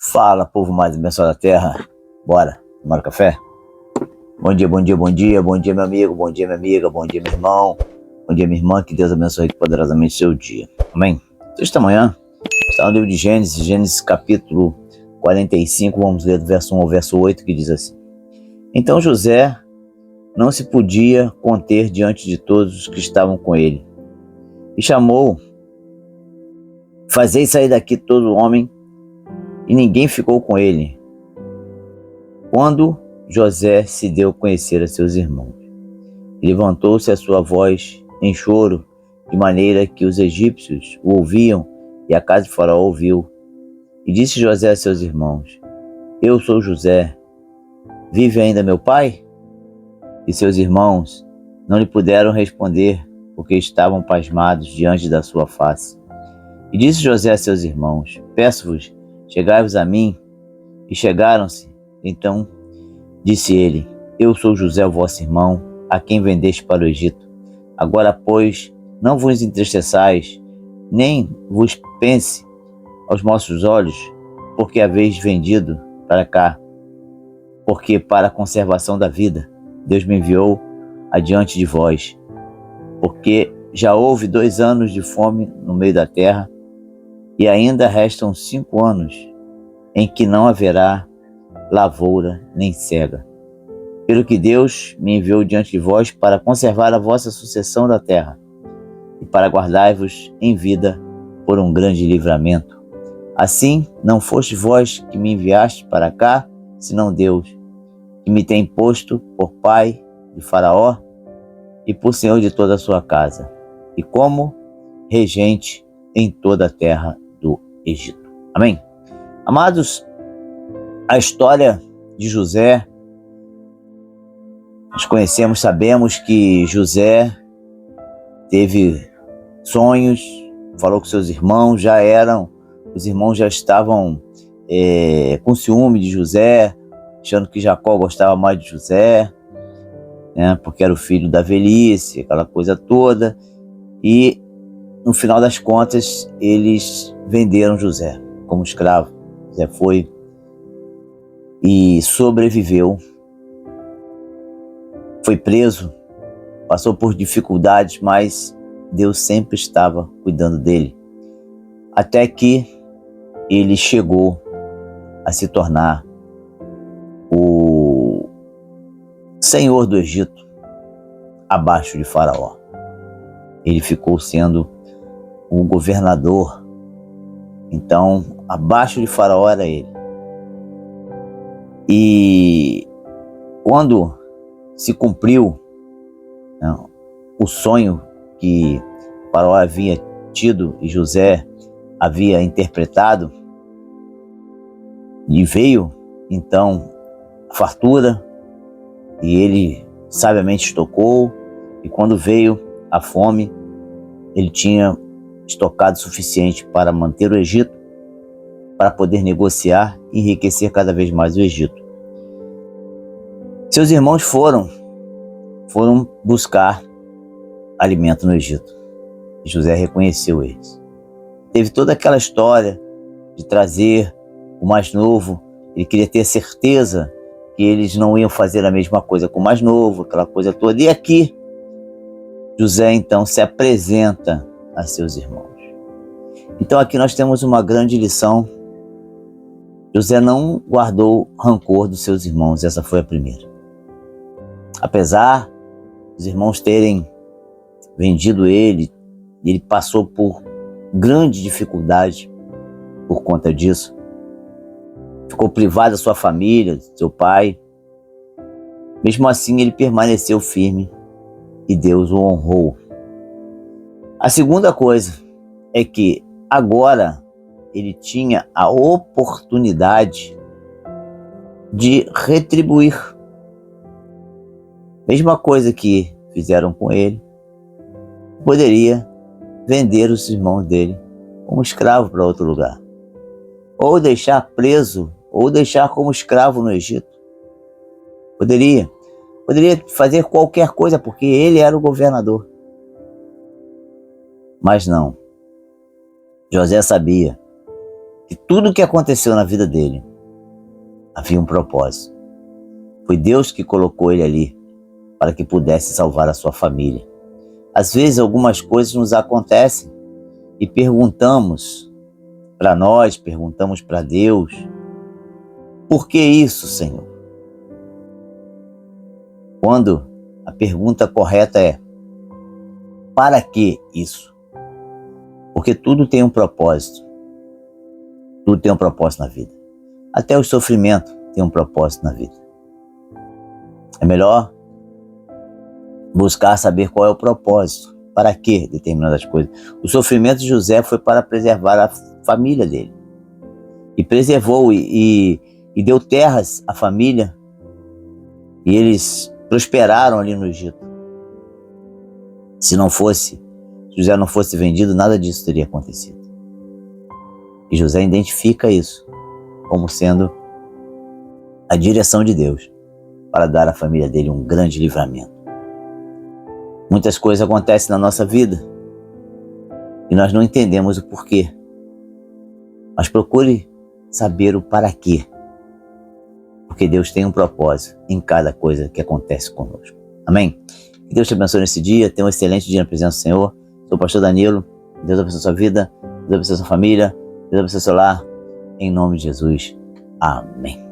Fala, povo mais abençoado da terra. Bora tomar café? Bom dia, bom dia, bom dia. Bom dia, meu amigo. Bom dia, minha amiga. Bom dia, meu irmão. Bom dia, minha irmã. Que Deus abençoe poderosamente seu dia. Amém? Esta manhã está no livro de Gênesis, Gênesis capítulo 45. Vamos ler do verso 1 ao verso 8, que diz assim: Então José não se podia conter diante de todos os que estavam com ele, e chamou: Fazei sair daqui todo homem. E ninguém ficou com ele, quando José se deu a conhecer a seus irmãos. Levantou-se a sua voz em choro, de maneira que os egípcios o ouviam, e a casa de Faraó ouviu. E disse José a seus irmãos: Eu sou José. Vive ainda meu pai? E seus irmãos não lhe puderam responder, porque estavam pasmados diante da sua face. E disse José a seus irmãos: Peço-vos, chegai-vos a mim. E chegaram-se. Então disse ele: Eu sou José, o vosso irmão, a quem vendeste para o Egito. Agora, pois, não vos entristeçais, nem vos pense aos vossos olhos, porque haveis vendido para cá. Porque para a conservação da vida, Deus me enviou adiante de vós. Porque já houve 2 anos de fome no meio da terra, e ainda restam 5 anos em que não haverá lavoura nem cega. Pelo que Deus me enviou diante de vós para conservar a vossa sucessão da terra e para guardar-vos em vida por um grande livramento. Assim, não foste vós que me enviaste para cá, senão Deus, que me tem posto por pai de Faraó e por senhor de toda a sua casa, e como regente em toda a terra do Egito. Amém? Amados, a história de José, nós conhecemos, sabemos que José teve sonhos, falou com seus irmãos, os irmãos já estavam com ciúme de José, achando que Jacó gostava mais de José, né, porque era o filho da velhice, aquela coisa toda, e no final das contas eles venderam José como escravo. José foi e sobreviveu, foi preso, passou por dificuldades, mas Deus sempre estava cuidando dele, até que ele chegou a se tornar o senhor do Egito, abaixo de Faraó. Ele ficou sendo o governador, então abaixo de Faraó era ele. E quando se cumpriu, né, o sonho que Faraó havia tido e José havia interpretado, e veio então a fartura, e ele sabiamente estocou, e quando veio a fome, ele tinha estocado o suficiente para manter o Egito, para poder negociar e enriquecer cada vez mais o Egito. Seus irmãos foram buscar alimento no Egito. José reconheceu eles. Teve toda aquela história de trazer o mais novo. Ele queria ter certeza que eles não iam fazer a mesma coisa com o mais novo, aquela coisa toda. E aqui, José então se apresenta a seus irmãos. Então aqui nós temos uma grande lição. José não guardou rancor dos seus irmãos, essa foi a primeira. Apesar dos irmãos terem vendido ele, ele passou por grande dificuldade por conta disso. Ficou privado da sua família, do seu pai. Mesmo assim, ele permaneceu firme e Deus o honrou. A segunda coisa é que agora ele tinha a oportunidade de retribuir. Mesma coisa que fizeram com ele, poderia vender os irmãos dele como escravo para outro lugar, ou deixar preso, ou deixar como escravo no Egito. Poderia fazer qualquer coisa, porque ele era o governador. Mas não. José sabia que tudo o que aconteceu na vida dele havia um propósito. Foi Deus que colocou ele ali para que pudesse salvar a sua família. Às vezes algumas coisas nos acontecem e perguntamos para nós, perguntamos para Deus, por que isso, Senhor? Quando a pergunta correta é, para que isso? Porque tudo tem um propósito. Tudo tem um propósito na vida. Até o sofrimento tem um propósito na vida. É melhor buscar saber qual é o propósito. Para que determinadas coisas. O sofrimento de José foi para preservar a família dele. E preservou e deu terras à família. E eles prosperaram ali no Egito. Se José não fosse vendido, nada disso teria acontecido. E José identifica isso como sendo a direção de Deus para dar à família dele um grande livramento. Muitas coisas acontecem na nossa vida e nós não entendemos o porquê. Mas procure saber o para quê. Porque Deus tem um propósito em cada coisa que acontece conosco. Amém? Que Deus te abençoe nesse dia. Tenha um excelente dia na presença do Senhor. Sou o pastor Danilo. Deus abençoe a sua vida. Deus abençoe a sua família. Deus abençoe o seu lar. Em nome de Jesus. Amém.